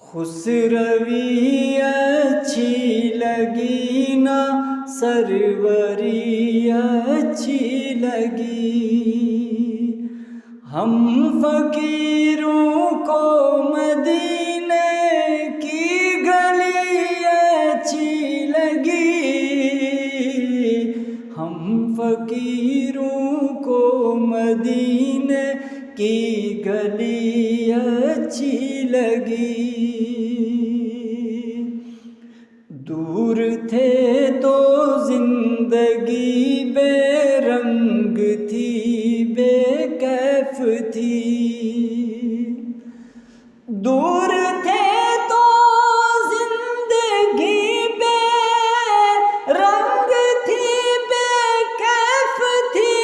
खुसरवी अच्छी लगी ना सरवरी अच्छी लगी। हम फकीरों को मदीने की गली अच्छी लगी। हम फकीरों को मदीने की गली अच्छी लगी। दूर थे तो जिंदगी बेरंग थी, बेकैफ थी। दूर थे तो जिंदगी बेरंग थी, बेकैफ थी।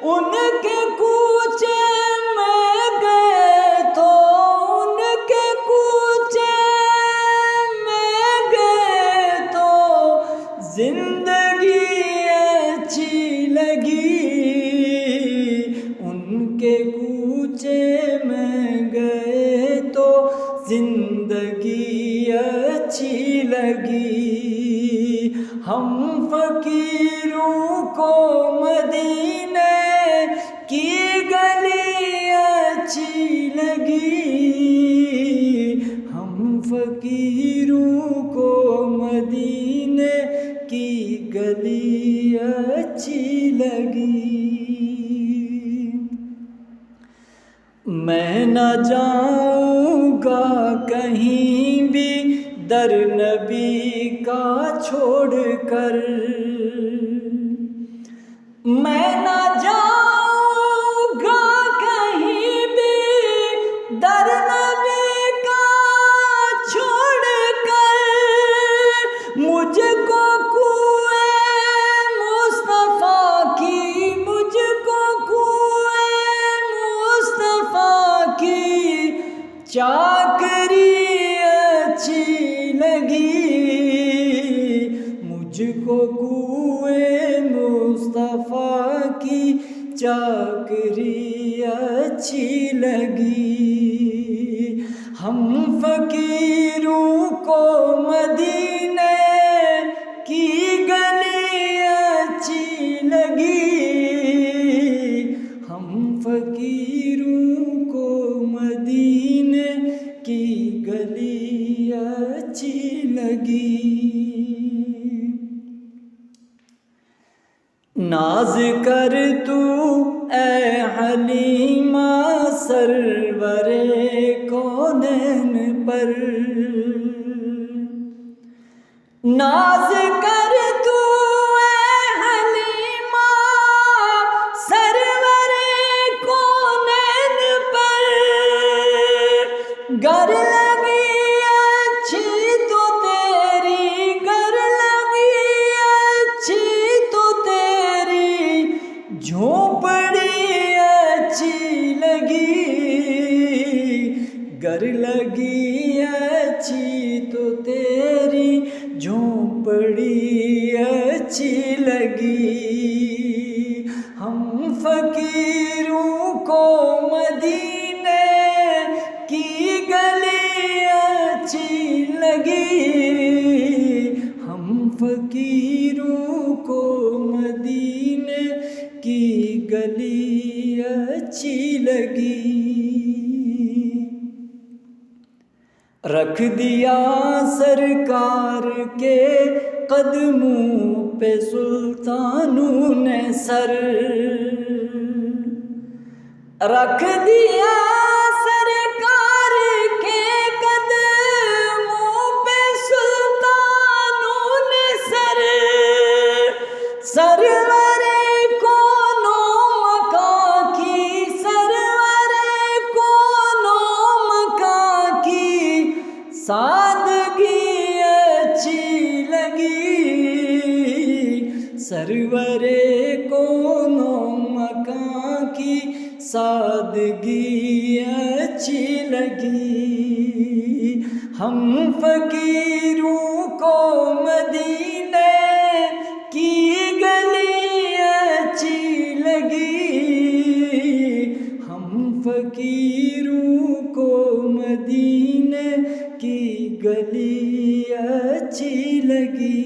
उनके कूचे में गए तो उनके कूचे में गए तो जिंदगी अच्छी लगी। उनके कूचे में गए तो जिंदगी अच्छी लगी। हम फकीरों को मदीने की गली अच्छी लगी। हम फकीरों को मदीने की गली अच्छी लगी। मैं न जाऊँगा कहीं भी दर नबी का छोड़कर। मैं न जाऊँगा कहीं भी दर नबी का छोड़कर। मुझको कुए मुस्तफ़ा की, मुझको कुए मुस्तफ़ा की चाकरी अच्छी लगी। मुझको कुए मुस्तफ़ा की चाकरी अच्छी लगी। हम फकीरों को मदीने की गली अच्छी लगी। हम फकीरों को मदीने की गली अच्छी लगी। नाज कर तू ए हलीमा सरवरे कौनैन पर। नाज कर तू ए हलीमा सरवरे कौनैन पर। गर लगी अच्छी तो तेरी, गर लगी अच्छी तो तेरी झोपड़ी अच्छी लगी। गर लगी अच्छी तो तेरी झोपड़ी अच्छी लगी। हम फकीरों को मदीने की गली अच्छी लगी। हम फकीरों को मदीने की गली अच्छी लगी। रख दिया सरकार के कदमों पे सुल्तानों ने सर। रख दिया सरकार के कदमों पे सुल्तानों ने सर। सरवरे कोनो मका की, सरवरे कोनो मका की सादगी अच्छी लगी। सरवरे कोनो मका की सादगी अच्छी लगी। हम फकीरों को मदीने की गली अच्छी लगी। हम फकीरों को मदीने की गली अच्छी लगी।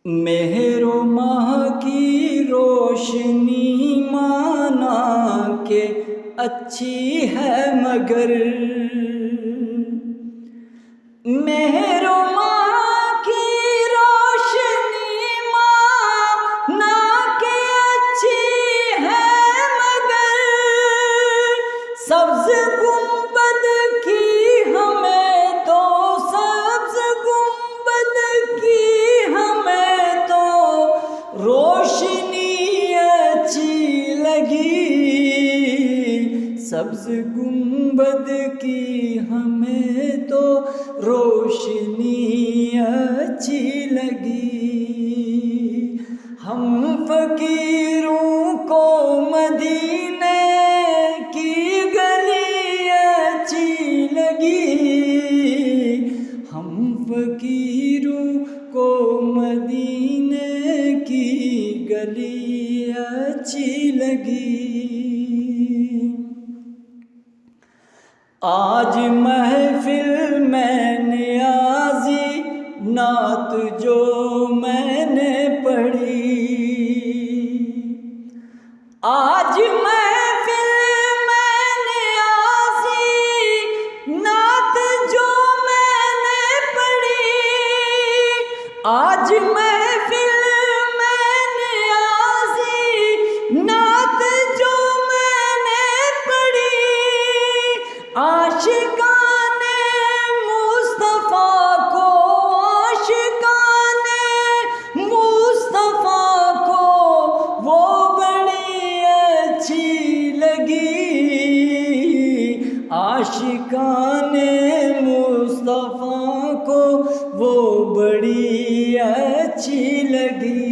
मेहरो माह की रोशनी माना के अच्छी है मगर, मेहरो माह की रोशनी माना के अच्छी है मगर, सब्ज गुंबद की हमें तो, सब्ज गुंबद की हमें तो रोशनी अच्छी लगी। सब्ज गुंबद की हमें तो रोशनी अच्छी लगी। हम फकीरों को मदीने की गली अच्छी लगी। हम फकीरों को मदीने की गली अच्छी लगी। आज महफिल में नियाज़ी नात जो मैंने पढ़ी, आज महफिल में नियाज़ी नात जो मैंने पढ़ी, आज महफिल में नियाज़ी नात जो मैंने पढ़ी। आशिकाने मुस्तफ़ा को, आशिकाने मुस्तफ़ा को वो बड़ी अच्छी लगी। आशिकाने मुस्तफ़ा को वो बड़ी अच्छी लगी।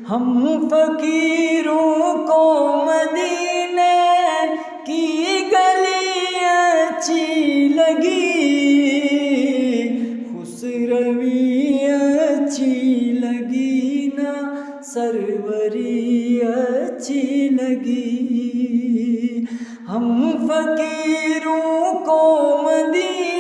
हम फकीरों को मदीने की गली अच्छी लगी। खुसरवी अच्छी लगी ना सरवरी अच्छी लगी। हम फकीरों को मदीने